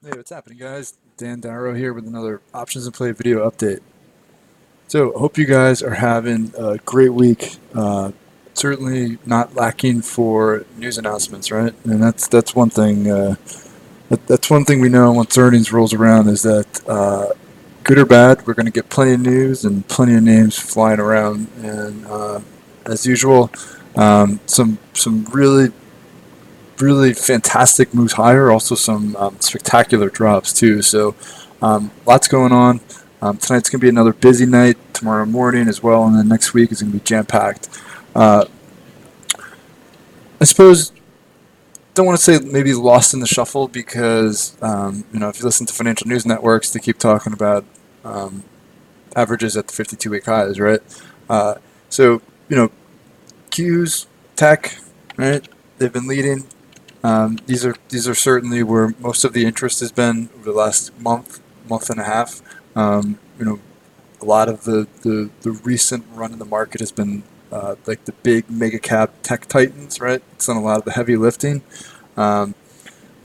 Hey, what's happening, guys? Dan Darrow here with another Options in Play video update. So, hope you guys are having a great week. Certainly not lacking for news announcements, right? And that's one thing. That's one thing we know once earnings rolls around is that good or bad, we're going to get plenty of news and plenty of names flying around. And as usual, some really fantastic moves higher. Also, some spectacular drops too. So, lots going on. Tonight's going to be another busy night. Tomorrow morning as well, and then next week is going to be jam packed. Uh, I suppose don't want to say maybe lost in the shuffle because if you listen to financial news networks, they keep talking about um, averages at the 52-week highs, right? Uh, so Q's tech, right? They've been leading. These are certainly where most of the interest has been over the last month and a half. A lot of the recent run in the market has been like the big mega cap tech titans, right? It's done a lot of the heavy lifting. Um,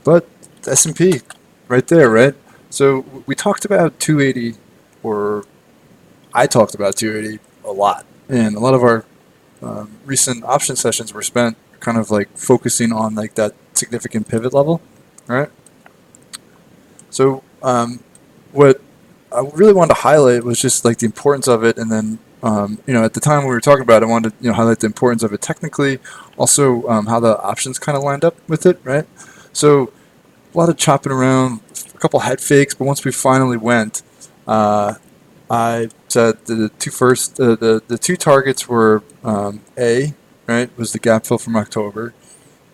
but the S&P, right there, right? So we talked about 280, or I talked about 280 a lot, and a lot of our recent option sessions were spent kind of like focusing on like that significant pivot level, right? So what I really wanted to highlight was just like the importance of it, and then at the time we were talking about it, I wanted to highlight the importance of it technically, also how the options kind of lined up with it, right? So a lot of chopping around, a couple head fakes, but once we finally went, uh, I said the two first, the two targets were A, right, was the gap fill from October,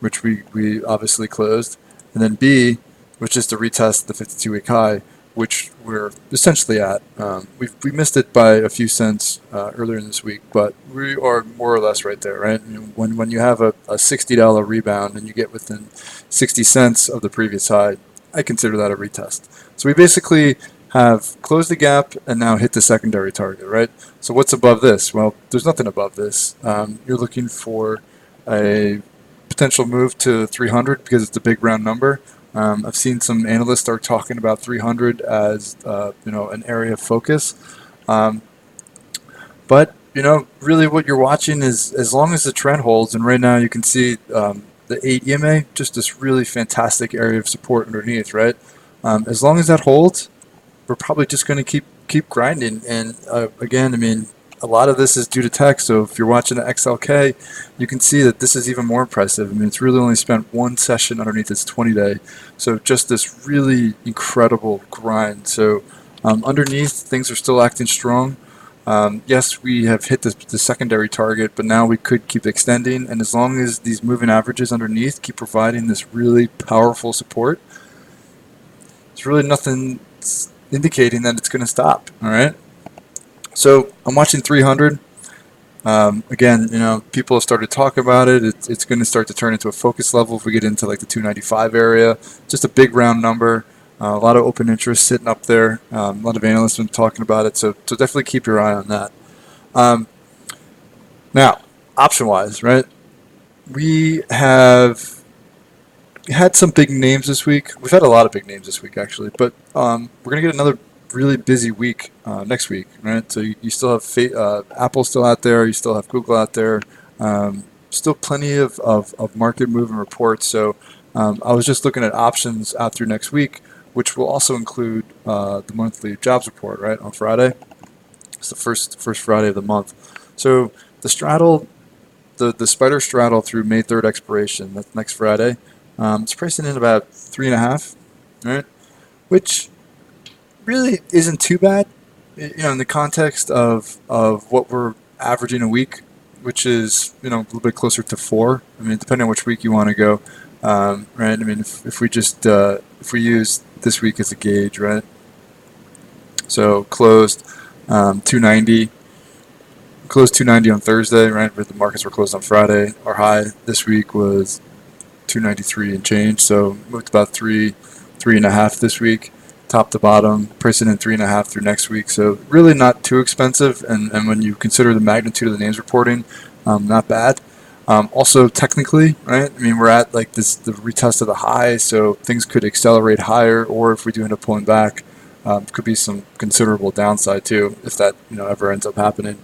which we obviously closed, and then B, which is to retest the 52-week high, which we're essentially at. We missed it by a few cents earlier in this week, but we are more or less right there, right? When you have a $60 rebound and you get within 60 cents of the previous high, I consider that a retest. So we basically have closed the gap and now hit the secondary target, right? So what's above this? Well, there's nothing above this. You're looking for a potential move to 300 because it's a big round number. I've seen some analysts start talking about 300 as an area of focus, um, but really what you're watching is as long as the trend holds, and right now you can see the 8 EMA, just this really fantastic area of support underneath, right? As long as that holds, we're probably just going to keep grinding. And again, I mean, a lot of this is due to tech. So if you're watching the XLK, you can see that this is even more impressive. I mean, it's really only spent one session underneath its 20-day. So just this really incredible grind. So underneath, things are still acting strong. Yes, we have hit the secondary target, but now we could keep extending. And as long as these moving averages underneath keep providing this really powerful support, there's really nothing indicating that it's going to stop. All right. So I'm watching 300. Again, people have started talking about it. It's going to start to turn into a focus level if we get into like the 295 area. Just a big round number. A lot of open interest sitting up there. A lot of analysts have been talking about it. So definitely keep your eye on that. Um, Now, option wise, right? We have had some big names this week. We've had a lot of big names this week, actually. But we're going to get another really busy week next week, right? So you still have Apple still out there. You still have Google out there. Still plenty of market moving reports. So I was just looking at options out through next week, which will also include the monthly jobs report, right, on Friday. It's the first Friday of the month. So the straddle, the spider straddle through May 3rd expiration, that's next Friday. It's pricing in about 3.5, right? Which really isn't too bad, in the context of what we're averaging a week, which is a little bit closer to 4. I mean, depending on which week you want to go, right? I mean, if we just if we use this week as a gauge, right? So closed 290. Closed 290 on Thursday, right? But the markets were closed on Friday. Our high this week was 293 and change, so moved about 3.5 this week, top to bottom, pricing in 3.5 through next week. So really not too expensive, and when you consider the magnitude of the names reporting, not bad. Also, technically, right? I mean, we're at like the retest of the high, so things could accelerate higher, or if we do end up pulling back, could be some considerable downside too if that ever ends up happening.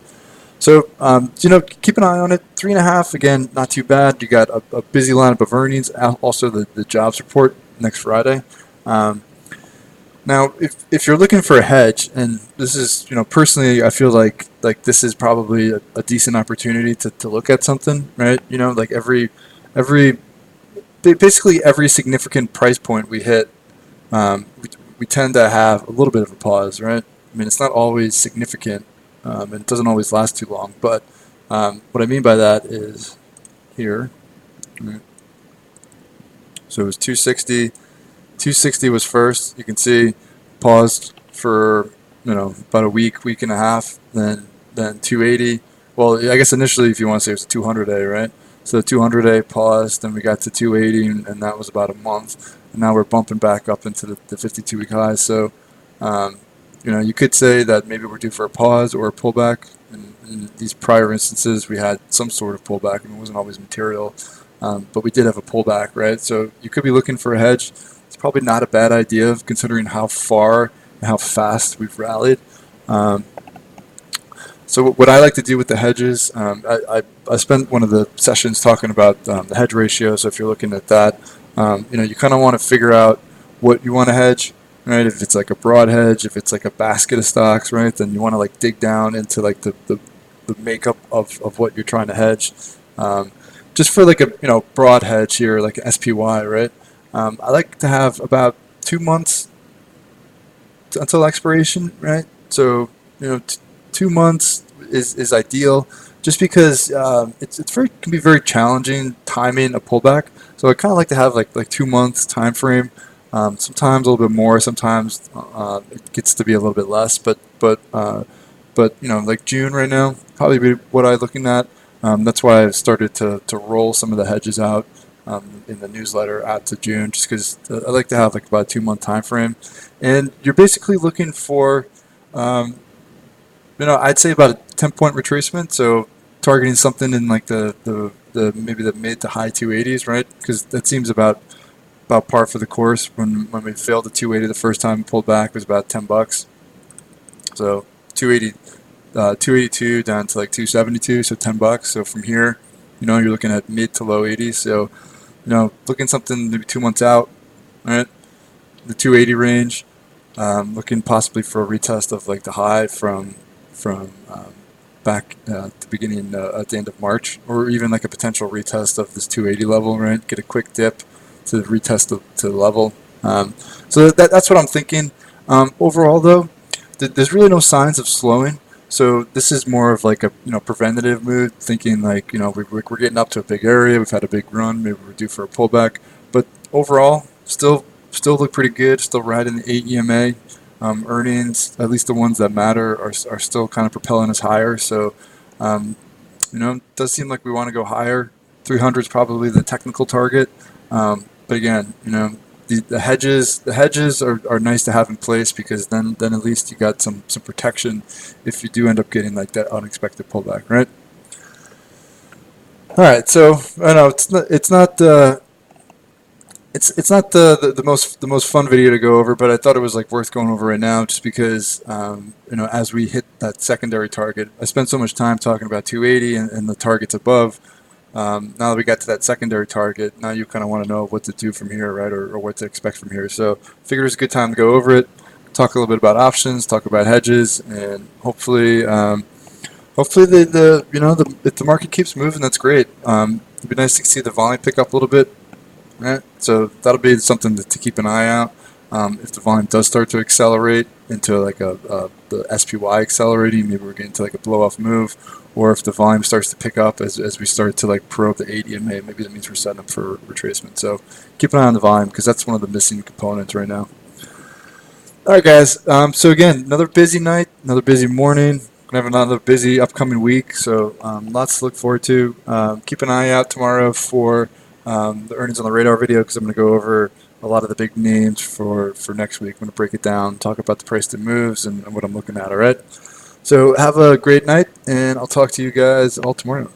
So keep an eye on it. 3.5 again, not too bad. You got a busy lineup of earnings. Also, the jobs report next Friday. Um, Now, if you're looking for a hedge, and this is, personally, I feel like this is probably a decent opportunity to look at something, right? Like every basically every significant price point we hit, we tend to have a little bit of a pause, right? I mean, it's not always significant, and it doesn't always last too long. But what I mean by that is here. Right? So it was 260. 260 was first. You can see paused for about a week and a half. Then 280. Well, I guess initially, if you want to say it was 200-day, right? So the 200-day paused, then we got to 280, and that was about a month. And now we're bumping back up into the 52-week highs. So, you could say that maybe we're due for a pause or a pullback. In these prior instances, we had some sort of pullback, and it wasn't always material, but we did have a pullback, right? So you could be looking for a hedge. It's probably not a bad idea considering how far and how fast we've rallied. So what I like to do with the hedges, I spent one of the sessions talking about the hedge ratio. So if you're looking at that, you kind of want to figure out what you want to hedge, right? If it's like a broad hedge, if it's like a basket of stocks, right? Then you want to like dig down into like the makeup of what you're trying to hedge. Just for like a broad hedge here, like an SPY, right? I like to have about 2 months until expiration, right? So 2 months is ideal, just because can be very challenging timing a pullback. So I kind of like to have like 2 months time frame. Sometimes a little bit more. Sometimes it gets to be a little bit less. But like June right now, probably be what I'm looking at. That's why I've started to roll some of the hedges out in the newsletter out to June, just because I like to have like about a 2 month time frame. And you're basically looking for, I'd say about a 10-point retracement. So targeting something in like the maybe the mid to high 280s, right? Because that seems about par for the course. When we failed the 280 the first time, pulled back, it was about $10. So 280, 282 down to like 272, so $10. So from here, you're looking at mid to low 80s. So looking something maybe 2 months out, right? The 280 range. Looking possibly for a retest of like the high from back at the beginning at the end of March, or even like a potential retest of this 280 level, right? Get a quick dip to retest to the level. So that's what I'm thinking. Overall, though, there's really no signs of slowing. So this is more of like a preventative move, thinking like we're getting up to a big area, we've had a big run, maybe we're due for a pullback, but overall still look pretty good. Still riding the 8 EMA. Earnings, at least the ones that matter, are still kind of propelling us higher. So it does seem like we want to go higher. 300 is probably the technical target, but again, the hedges are nice to have in place, because then at least you got some protection if you do end up getting like that unexpected pullback, right? All right, so I know it's not the most fun video to go over, but I thought it was like worth going over right now, just because as we hit that secondary target, I spent so much time talking about 280 and the targets above. Now that we got to that secondary target, now you kind of want to know what to do from here, right, or what to expect from here. So figure it's a good time to go over it, talk a little bit about options, talk about hedges, and hopefully if the market keeps moving, that's great. It'd be nice to see the volume pick up a little bit. Right, so that'll be something to keep an eye out. If the volume does start to accelerate into like the SPY accelerating, maybe we're getting to like a blow off move, or if the volume starts to pick up as we start to like probe the 8 EMA, maybe that means we're setting up for retracement. So keep an eye on the volume, because that's one of the missing components right now. All right, guys. So again, another busy night, another busy morning. Gonna have another busy upcoming week, so lots to look forward to. Keep an eye out tomorrow for the earnings on the radar video, because I'm going to go over a lot of the big names for next week. I'm going to break it down, talk about the price to moves and what I'm looking at. All right. So have a great night, and I'll talk to you guys all tomorrow.